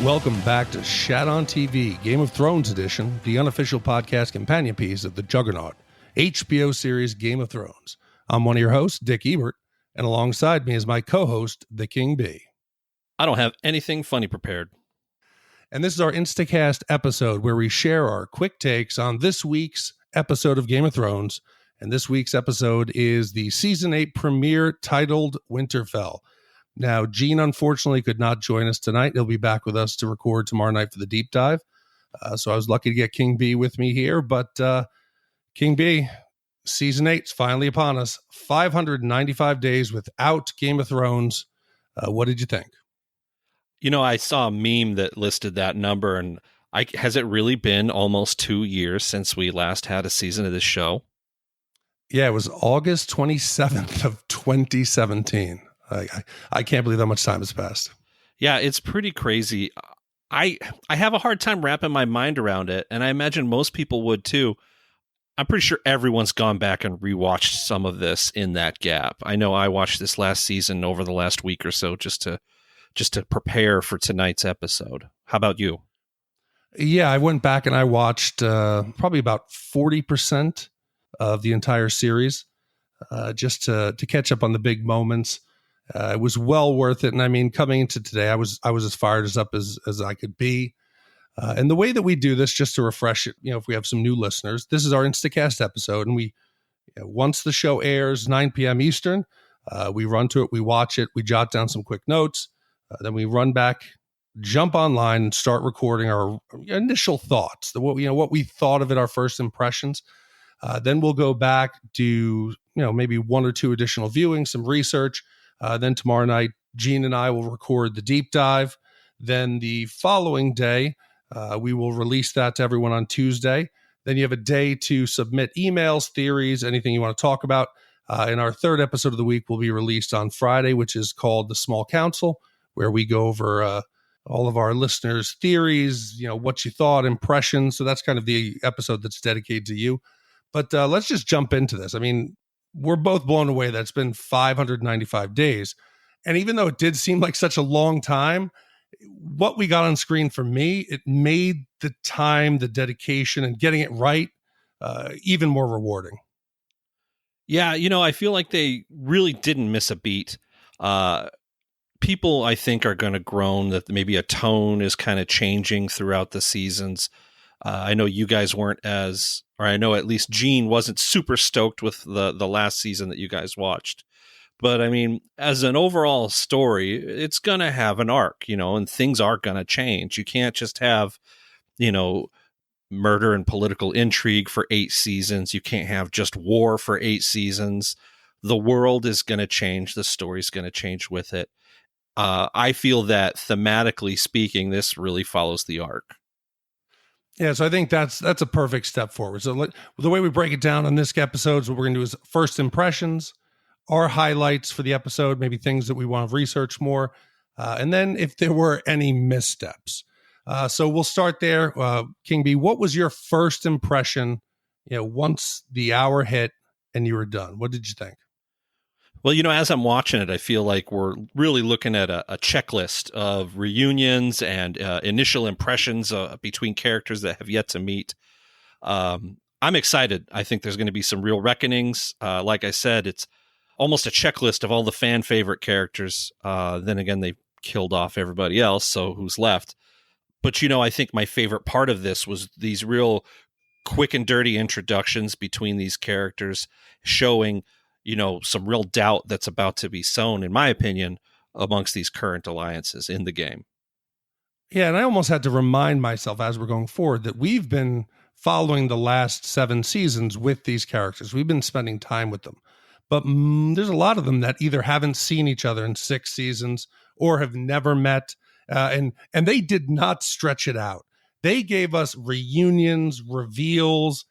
Welcome back to Shat on TV, Game of Thrones edition, the unofficial podcast companion piece of the Juggernaut, HBO series Game of Thrones. I'm one of your hosts, Dick Ebert, and alongside me is my co-host, the King B. I don't have anything funny prepared. And this is our instacast episode where we share our quick takes on this week's episode of Game of Thrones. And this week's episode is the Season 8 premiere titled Winterfell. Now, Gene unfortunately could not join us tonight. He'll be back with us to record tomorrow night for the deep dive. So I was lucky to get King B with me here. But King B, Season 8 is finally upon us. 595 days without Game of Thrones. What did you think? You know, I saw a meme that listed that number, and has it really been almost 2 years since we last had a season of this show? Yeah, it was August 27th of 2017. I can't believe how much time has passed. Yeah, it's pretty crazy. I have a hard time wrapping my mind around it, and I imagine most people would too. I'm pretty sure everyone's gone back and rewatched some of this in that gap. I know I watched this last season over the last week or so just to prepare for tonight's episode. How about you? Yeah, I went back and I watched probably about 40% of the entire series just to catch up on the big moments. It was well worth it. And I mean, coming into today, I was as fired up as I could be. And the way that we do this, just to refresh it, if we have some new listeners, this is our Instacast episode. And we, once the show airs, 9 p.m. Eastern, we run to it, we watch it, we jot down some quick notes. Then we run back, jump online, and start recording our initial thoughts, what we thought of it, our first impressions. Then we'll go back, do maybe one or two additional viewings, some research. Then tomorrow night, Gene and I will record the deep dive. Then the following day, we will release that to everyone on Tuesday. Then you have a day to submit emails, theories, anything you want to talk about. And our third episode of the week will be released on Friday, which is called The Small Council, where we go over all of our listeners' theories, what you thought, impressions. So that's kind of the episode that's dedicated to you. But let's just jump into this. I mean, we're both blown away that it's been 595 days. And even though it did seem like such a long time, what we got on screen for me, it made the time, the dedication, and getting it right even more rewarding. Yeah, I feel like they really didn't miss a beat. People, I think, are going to groan that maybe a tone is kind of changing throughout the seasons. I know you guys weren't or I know at least Gene wasn't super stoked with the last season that you guys watched. But I mean, as an overall story, it's going to have an arc, and things are going to change. You can't just have, murder and political intrigue for 8 seasons. You can't have just war for 8 seasons. The world is going to change. The story's going to change with it. I feel that thematically speaking, this really follows the arc. Yeah, so I think that's a perfect step forward. So the way we break it down on this episode is what we're going to do is first impressions, our highlights for the episode, maybe things that we want to research more, and then if there were any missteps. So we'll start there. King B, what was your first impression, once the hour hit and you were done? What did you think? Well, as I'm watching it, I feel like we're really looking at a checklist of reunions and initial impressions between characters that have yet to meet. I'm excited. I think there's going to be some real reckonings. Like I said, it's almost a checklist of all the fan favorite characters. Then again, they killed off everybody else, so who's left? But, I think my favorite part of this was these real quick and dirty introductions between these characters, showing some real doubt that's about to be sown, in my opinion, amongst these current alliances in the game. Yeah, and I almost had to remind myself as we're going forward that we've been following the last 7 seasons with these characters. We've been spending time with them. But there's a lot of them that either haven't seen each other in 6 seasons or have never met. And they did not stretch it out. They gave us reunions, reveals,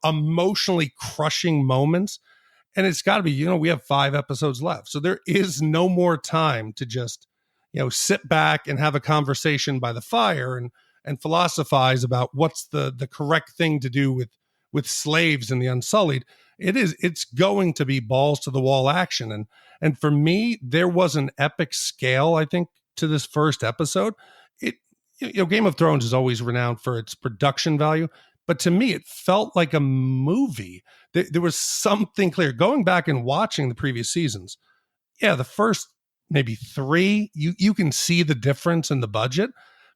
emotionally crushing moments. And it's got to be, we have 5 episodes left. So there is no more time to just, sit back and have a conversation by the fire and philosophize about what's the correct thing to do with slaves and the Unsullied. It's going to be balls to the wall action. And for me, there was an epic scale, I think, to this first episode, it Game of Thrones is always renowned for its production value, but to me, it felt like a movie. There was something clear. Going back and watching the previous seasons, yeah, the first maybe three, you can see the difference in the budget.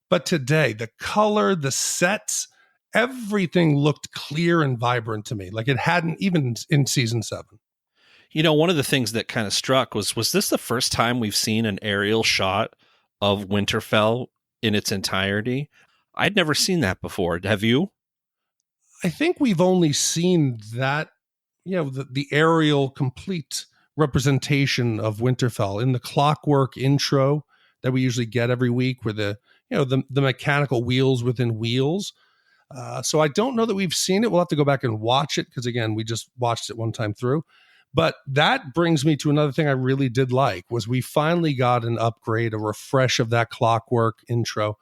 But today, the color, the sets, everything looked clear and vibrant to me, like it hadn't even in season 7. One of the things that kind of struck was this the first time we've seen an aerial shot of Winterfell in its entirety? I'd never seen that before. Have you? I think we've only seen that, the aerial complete representation of Winterfell in the clockwork intro that we usually get every week, where the mechanical wheels within wheels. So I don't know that we've seen it. We'll have to go back and watch it because, again, we just watched it one time through. But that brings me to another thing I really did like, was we finally got an upgrade, a refresh of that clockwork intro.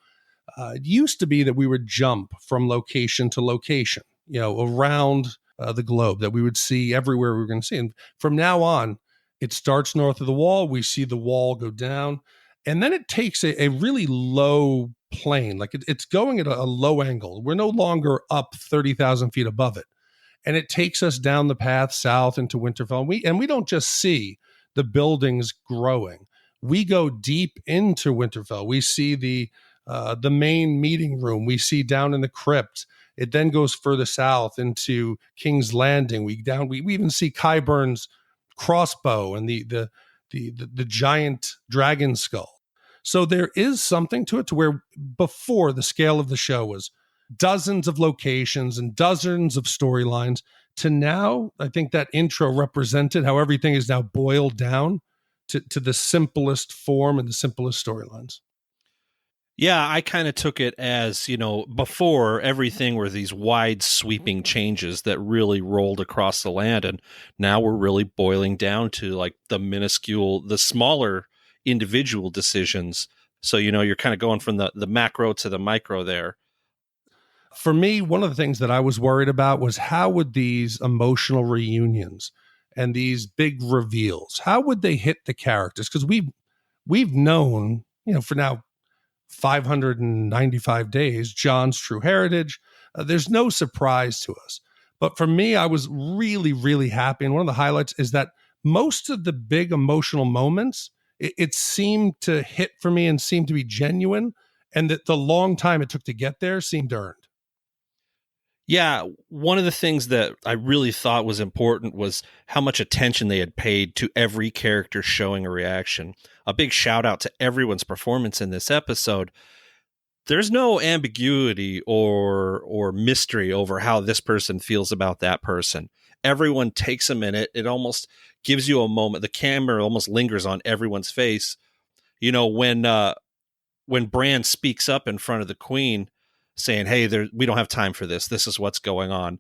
It used to be that we would jump from location to location, around the globe, that we would see everywhere we were going to see. And from now on, it starts north of the wall. We see the wall go down, and then it takes a really low plane, like it's going at a low angle. We're no longer up 30,000 feet above it. And it takes us down the path south into Winterfell. And we don't just see the buildings growing. We go deep into Winterfell. We see the main meeting room. We see down in the crypt. It then goes further south into King's Landing. We even see Qyburn's crossbow and the giant dragon skull. So there is something to it, to where before the scale of the show was dozens of locations and dozens of storylines, to now I think that intro represented how everything is now boiled down to the simplest form and the simplest storylines. Yeah, I kind of took it as, before everything were these wide sweeping changes that really rolled across the land. And now we're really boiling down to like the smaller individual decisions. So, you're kind of going from the macro to the micro there. For me, one of the things that I was worried about was, how would these emotional reunions and these big reveals, how would they hit the characters? Because we've known, for now 595 days, Jon's true heritage. There's no surprise to us. But for me, I was really, really happy. And one of the highlights is that most of the big emotional moments, it seemed to hit for me and seemed to be genuine. And that the long time it took to get there seemed earned. Yeah, one of the things that I really thought was important was how much attention they had paid to every character showing a reaction. A big shout out to everyone's performance in this episode. There's no ambiguity or mystery over how this person feels about that person. Everyone takes a minute. It almost gives you a moment. The camera almost lingers on everyone's face. When Bran speaks up in front of the queen, saying, hey, we don't have time for this. This is what's going on.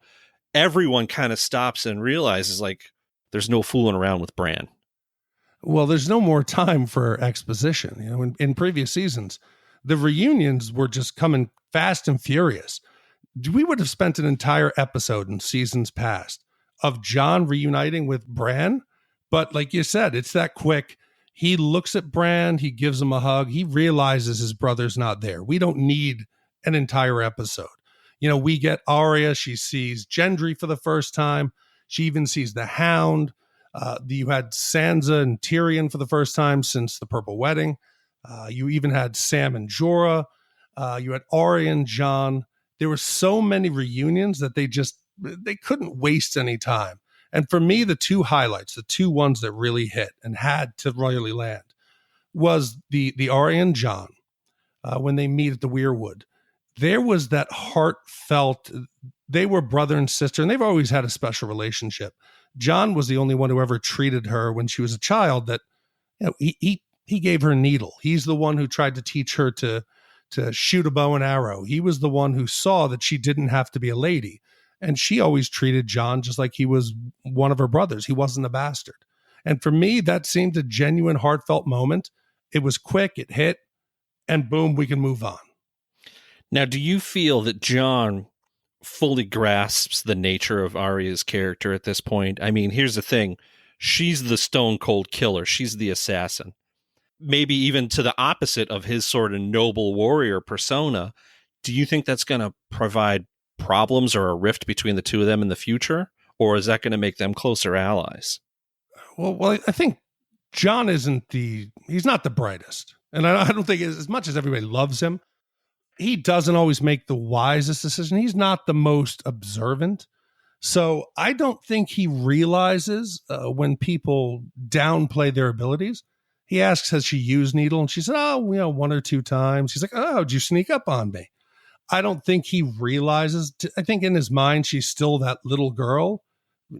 Everyone kind of stops and realizes, like, there's no fooling around with Bran. Well, there's no more time for exposition. In previous seasons, the reunions were just coming fast and furious. We would have spent an entire episode in seasons past of Jon reuniting with Bran. But like you said, it's that quick. He looks at Bran. He gives him a hug. He realizes his brother's not there. We don't need an entire episode. We get Arya. She sees Gendry for the first time. She even sees the Hound. You had Sansa and Tyrion for the first time since the Purple Wedding. You even had Sam and Jorah. You had Arya and Jon. There were so many reunions that they couldn't waste any time. And for me, the two highlights, the two ones that really hit and had to royally land, was the Arya and Jon when they meet at the Weirwood. There was that heartfelt, they were brother and sister, and they've always had a special relationship. Jon was the only one who ever treated her when she was a child that, he gave her a needle. He's the one who tried to teach her to shoot a bow and arrow. He was the one who saw that she didn't have to be a lady. And she always treated Jon just like he was one of her brothers. He wasn't a bastard. And for me, that seemed a genuine, heartfelt moment. It was quick, it hit, and boom, we can move on. Now, do you feel that Jon fully grasps the nature of Arya's character at this point? I mean, here's the thing. She's the stone cold killer. She's the assassin. maybe even to the opposite of his sort of noble warrior persona. Do you think that's going to provide problems or a rift between the two of them in the future? Or is that going to make them closer allies? Well, I think Jon he's not the brightest. And I don't think, as much as everybody loves him, he doesn't always make the wisest decision. He's not the most observant. So I don't think he realizes when people downplay their abilities. He asks, has she used Needle? And she said, oh, one or two times. He's like, oh, did you sneak up on me? I don't think he realizes. I think in his mind, she's still that little girl.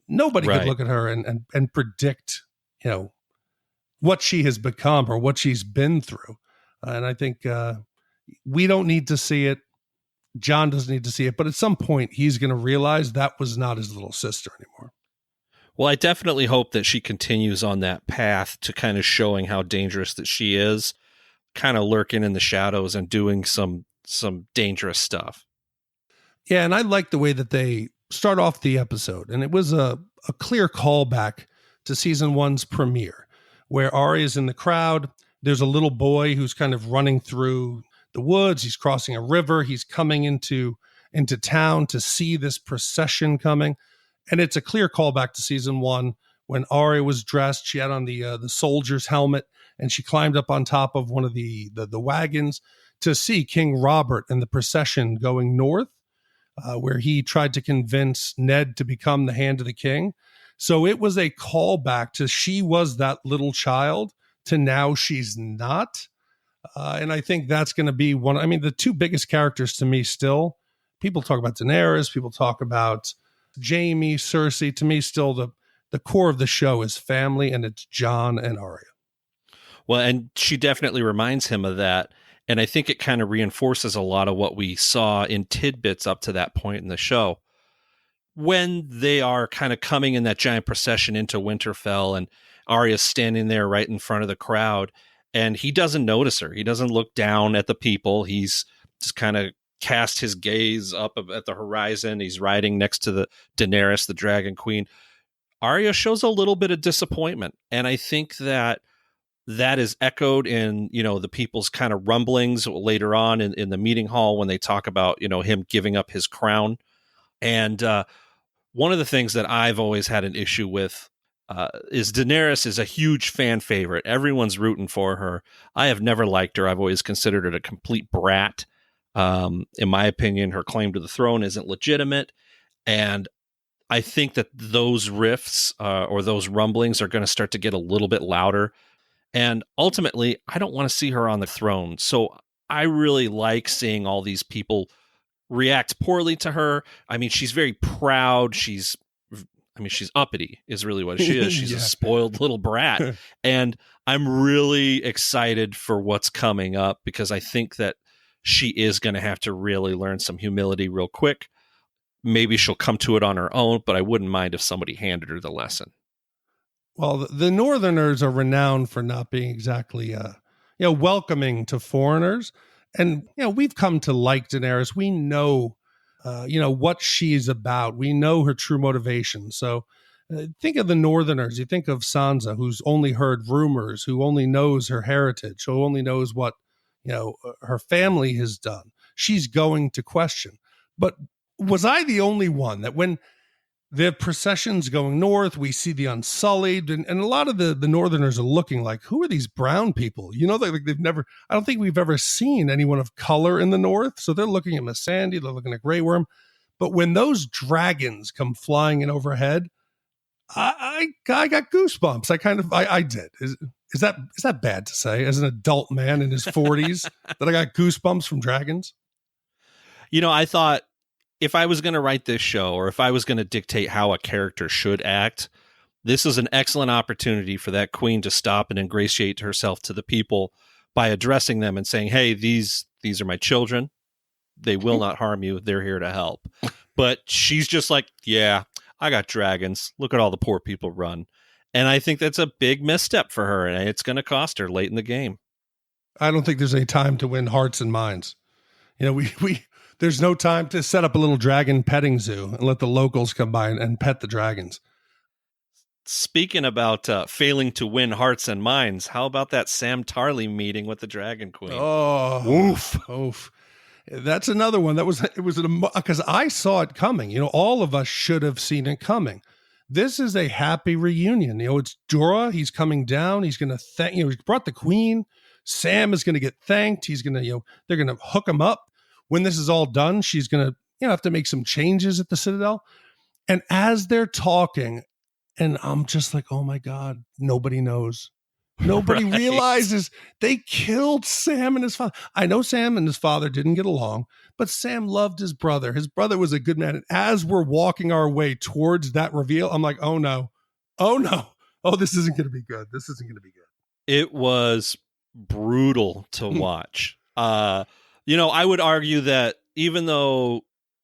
Nobody could look at her and predict, what she has become or what she's been through. And I think we don't need to see it. Jon doesn't need to see it. But at some point, he's going to realize that was not his little sister anymore. Well, I definitely hope that she continues on that path to kind of showing how dangerous that she is, kind of lurking in the shadows and doing some dangerous stuff. Yeah, and I like the way that they start off the episode. And it was a clear callback to season 1's premiere, where Arya's in the crowd. There's a little boy who's kind of running through the woods. He's crossing a river. He's coming into town to see this procession coming. And it's a clear callback to season 1 when Arya was dressed. She had on the soldier's helmet, and she climbed up on top of one of the wagons to see King Robert and the procession going north, where he tried to convince Ned to become the Hand of the King. So it was a callback to she was that little child to now she's not. And I think that's going to be the two biggest characters to me still. People talk about Daenerys, people talk about Jaime, Cersei. To me, still the core of the show is family, and it's Jon and Arya. Well, and she definitely reminds him of that. And I think it kind of reinforces a lot of what we saw in tidbits up to that point in the show. When they are kind of coming in that giant procession into Winterfell, and Arya's standing there right in front of the crowd, and he doesn't notice her. He doesn't look down at the people. He's just kind of cast his gaze up at the horizon. He's riding next to the Daenerys, the Dragon Queen. Arya shows a little bit of disappointment. And I think that is echoed in, the people's kind of rumblings later on in the meeting hall when they talk about, him giving up his crown. And one of the things that I've always had an issue with is Daenerys is a huge fan favorite. Everyone's rooting for her. I have never liked her. I've always considered her a complete brat. In my opinion, her claim to the throne isn't legitimate. And I think that those rifts or those rumblings are going to start to get a little bit louder. And ultimately, I don't want to see her on the throne. So I really like seeing all these people react poorly to her. I mean, she's very proud. She's uppity is really what she is. She's a spoiled little brat. And I'm really excited for what's coming up, because I think that she is going to have to really learn some humility real quick. Maybe she'll come to it on her own, but I wouldn't mind if somebody handed her the lesson. Well, the Northerners are renowned for not being exactly, welcoming to foreigners. And, we've come to like Daenerys. We know, what she's about. We know her true motivation. So think of the Northerners. You think of Sansa, who's only heard rumors, who only knows her heritage, who only knows what, her family has done. She's going to question. But was I the only one that when the procession's going north, we see the Unsullied, and a lot of the Northerners are looking like, who are these brown people? They've never, I don't think we've ever seen anyone of color in the North. So they're looking at Missandei, they're looking at Grey Worm. But when those dragons come flying in overhead, I got goosebumps. I did. Is that bad to say as an adult man in his 40s that I got goosebumps from dragons? I thought, if I was going to write this show, or if I was going to dictate how a character should act, this is an excellent opportunity for that queen to stop and ingratiate herself to the people by addressing them and saying, hey, these are my children. They will not harm you. They're here to help. But she's just like, yeah, I got dragons. Look at all the poor people run. And I think that's a big misstep for her, and it's going to cost her late in the game. I don't think there's any time to win hearts and minds. There's no time to set up a little dragon petting zoo and let the locals come by and pet the dragons. Speaking about failing to win hearts and minds, how about that Sam Tarly meeting with the Dragon Queen? Oh, oof. That's another one. It was because I saw it coming. You know, all of us should have seen it coming. This is a happy reunion. You know, it's Jorah. He's coming down. He's going to thank. You know, he brought the queen. Sam is going to get thanked. He's going to, you know, they're going to hook him up. When this is all done, she's going to, you know, have to make some changes at the Citadel. And as they're talking, and I'm just like, oh my God, nobody knows. Nobody Right. realizes they killed Sam and his father. I know Sam and his father didn't get along, but Sam loved his brother. His brother was a good man. And as we're walking our way towards that reveal, I'm like, oh no. Oh no. Oh, this isn't going to be good. This isn't going to be good. It was brutal to watch. You know, I would argue that even though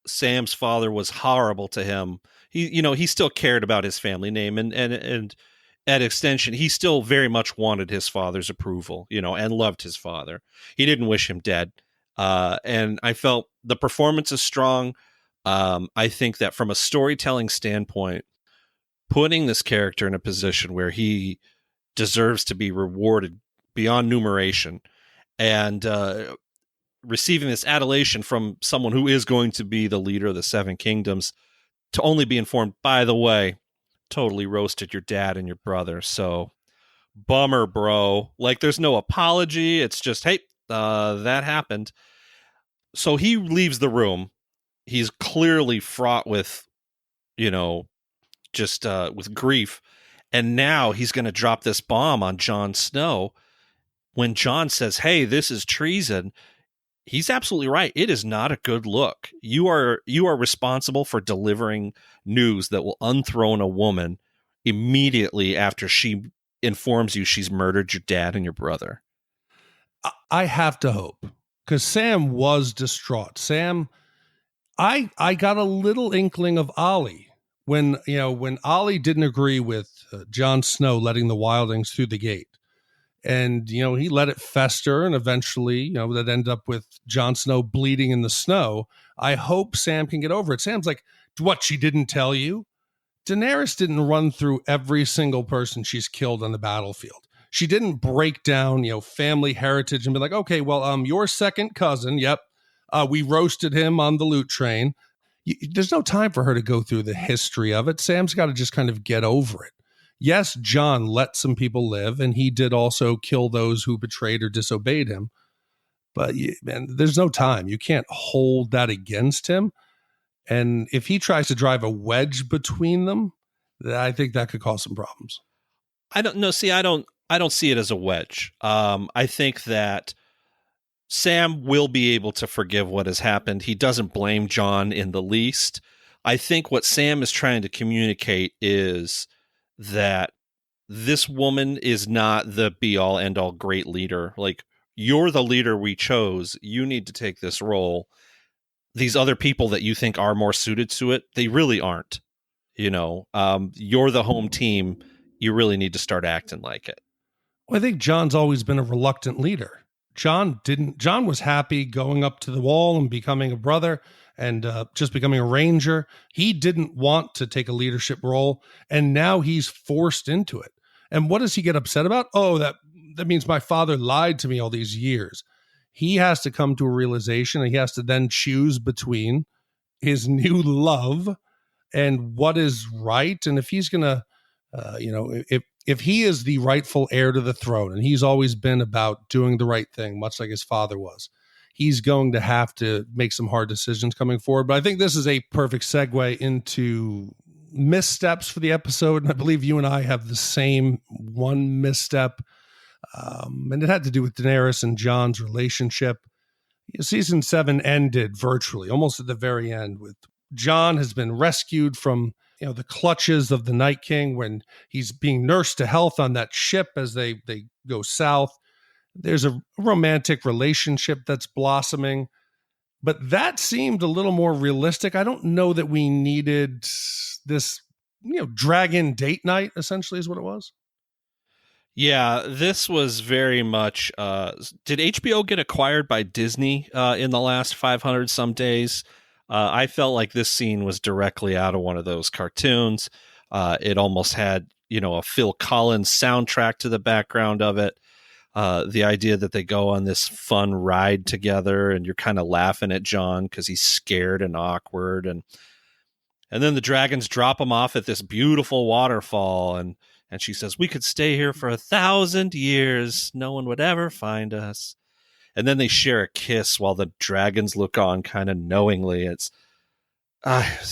Sam's father was horrible to him, he still cared about his family name, and at extension, he still very much wanted his father's approval, you know, and loved his father. He didn't wish him dead. And I felt the performance is strong. I think that from a storytelling standpoint, putting this character in a position where he deserves to be rewarded beyond numeration, and receiving this adulation from someone who is going to be the leader of the Seven Kingdoms, to only be informed, by the way, totally roasted your dad and your brother. So bummer, bro. Like, there's no apology. It's just, hey, that happened. So he leaves the room. He's clearly fraught with, you know, just with grief. And now he's going to drop this bomb on Jon Snow. When Jon says, hey, this is treason, he's absolutely right. It is not a good look. You are responsible for delivering news that will unthrone a woman immediately after she informs you she's murdered your dad and your brother. I have to hope, because Sam was distraught. Sam, I got a little inkling of Ollie when Ollie didn't agree with Jon Snow letting the wildlings through the gate. And, you know, he let it fester, and eventually, you know, that ended up with Jon Snow bleeding in the snow. I hope Sam can get over it. Sam's like, what, she didn't tell you? Daenerys didn't run through every single person she's killed on the battlefield. She didn't break down, you know, family heritage and be like, okay, well, your second cousin, yep, we roasted him on the loot train. There's no time for her to go through the history of it. Sam's got to just kind of get over it. Yes, Jon let some people live, and he did also kill those who betrayed or disobeyed him. But man, there's no time. You can't hold that against him. And if he tries to drive a wedge between them, I think that could cause some problems. I don't know. See, I don't see it as a wedge. I think that Sam will be able to forgive what has happened. He doesn't blame Jon in the least. I think what Sam is trying to communicate is that this woman is not the be-all, end-all great leader. Like, you're the leader we chose. You need to take this role. These other people that you think are more suited to it, they really aren't. You know, you're the home team. You really need to start acting like it. Well, I think Jon's always been a reluctant leader. Jon was happy going up to the wall and becoming a brother and just becoming a ranger. He didn't want to take a leadership role, and now he's forced into it. And what does he get upset about? Oh, that means my father lied to me all these years. He has to come to a realization, and he has to then choose between his new love and what is right. And if he's going to, if he is the rightful heir to the throne, and he's always been about doing the right thing, much like his father was, he's going to have to make some hard decisions coming forward. But I think this is a perfect segue into missteps for the episode. And I believe you and I have the same one misstep. And it had to do with Daenerys and Jon's relationship. Season 7 ended virtually, almost at the very end, with Jon has been rescued from the clutches of the Night King when he's being nursed to health on that ship as they go south. There's a romantic relationship that's blossoming, but that seemed a little more realistic. I don't know that we needed this, dragon date night, essentially, is what it was. Yeah, this was very much. Did HBO get acquired by Disney in the last 500 some days? I felt like this scene was directly out of one of those cartoons. It almost had a Phil Collins soundtrack to the background of it. The idea that they go on this fun ride together and you're kind of laughing at Jon because he's scared and awkward. And then the dragons drop him off at this beautiful waterfall. And she says, we could stay here for 1,000 years. No one would ever find us. And then they share a kiss while the dragons look on kind of knowingly. It's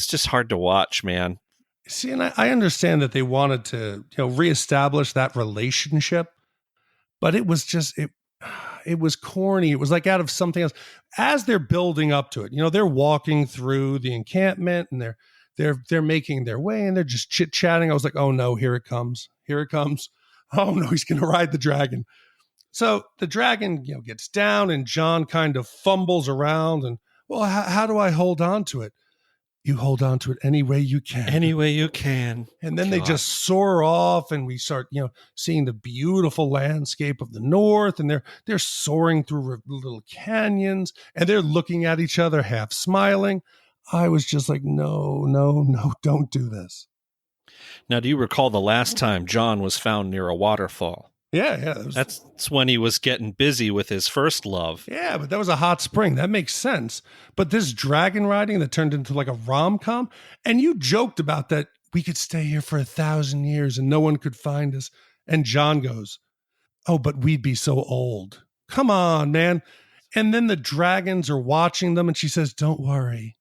just hard to watch, man. See, and I understand that they wanted to, reestablish that relationship, but it was just, it was corny. It was like out of something else. As they're building up to it, they're walking through the encampment and they're making their way and they're just chit-chatting. I was like, oh no, here it comes. Here it comes. Oh no, he's going to ride the dragon. So the dragon, gets down and Jon kind of fumbles around and, well, how do I hold on to it? You hold on to it any way you can. Any way you can. And then they just soar off and we start, seeing the beautiful landscape of the north and they're soaring through little canyons and they're looking at each other half smiling. I was just like, no, don't do this. Now, do you recall the last time Jon was found near a waterfall? Yeah. That's when he was getting busy with his first love. Yeah, but that was a hot spring. That makes sense. But this dragon riding that turned into like a rom-com, and you joked about that we could stay here for 1,000 years and no one could find us. And Jon goes, oh, but we'd be so old. Come on, man. And then the dragons are watching them and she says, don't worry.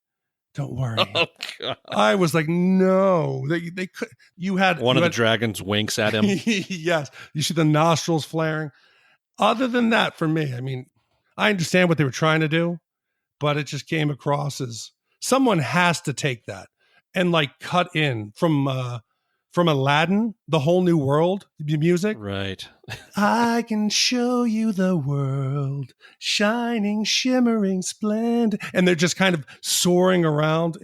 Don't worry. Oh, God. I was like, no, they could. You had one of the dragons winks at him. Yes, you see the nostrils flaring. Other than that, for me, I mean, I understand what they were trying to do, but it just came across as someone has to take that and like cut in from Aladdin, the whole new world, the music. Right. I can show you the world, shining, shimmering, splendid. And they're just kind of soaring around.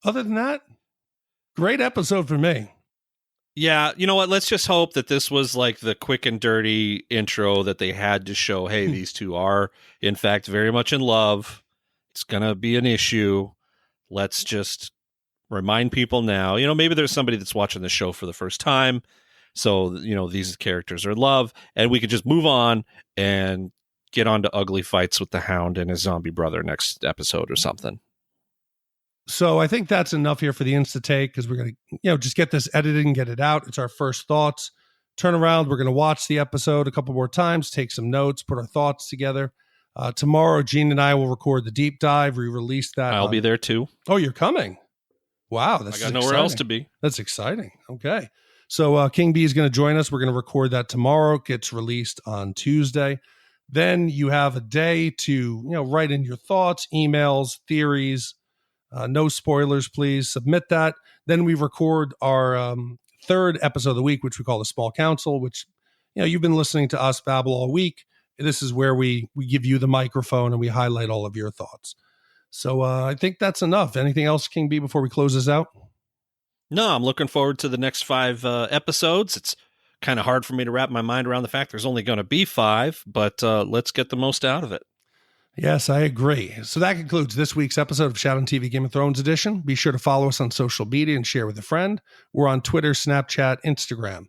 Other than that, great episode for me. Yeah, you know what? Let's just hope that this was like the quick and dirty intro that they had to show, hey, these two are, in fact, very much in love. It's going to be an issue. Let's just remind people now. Maybe there's somebody that's watching the show for the first time. So, these characters are in love. And we could just move on and get on to ugly fights with the Hound and his zombie brother next episode or something. So I think that's enough here for the Insta Take because we're going to, just get this edited and get it out. It's our first thoughts. Turn around. We're going to watch the episode a couple more times, take some notes, put our thoughts together. Tomorrow, Gene and I will record the deep dive. We release that. I'll be there too. Oh, you're coming. Wow. I got nowhere else to be. That's exciting. Okay. So King B is going to join us. We're going to record that tomorrow. It gets released on Tuesday. Then you have a day to, write in your thoughts, emails, theories. No spoilers, please. Submit that. Then we record our third episode of the week, which we call the Small Council, which, you've been listening to us babble all week. This is where we give you the microphone and we highlight all of your thoughts. So I think that's enough. Anything else, King B, before we close this out? No, I'm looking forward to the next 5 episodes. It's kind of hard for me to wrap my mind around the fact there's only going to be 5, but let's get the most out of it. Yes, I agree. So that concludes this week's episode of Shout on TV Game of Thrones edition. Be sure to follow us on social media and share with a friend. We're on Twitter, Snapchat, Instagram.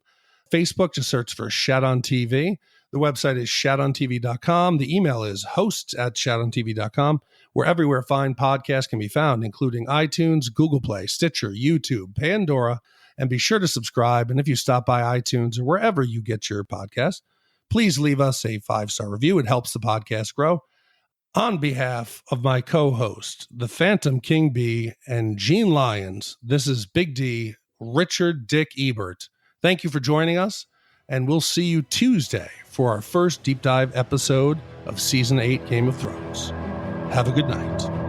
Facebook, just search for Shout on TV. The website is shoutontv.com. The email is hosts@shoutontv.com. We're everywhere fine podcasts can be found, including iTunes, Google Play, Stitcher, YouTube, Pandora, and be sure to subscribe. And if you stop by iTunes or wherever you get your podcast, please leave us a 5-star review. It helps the podcast grow. On behalf of my co-host, the Phantom King B and Gene Lyons, this is Big D, Richard Dick Ebert. Thank you for joining us, and we'll see you Tuesday for our first deep dive episode of Season 8 Game of Thrones. Have a good night.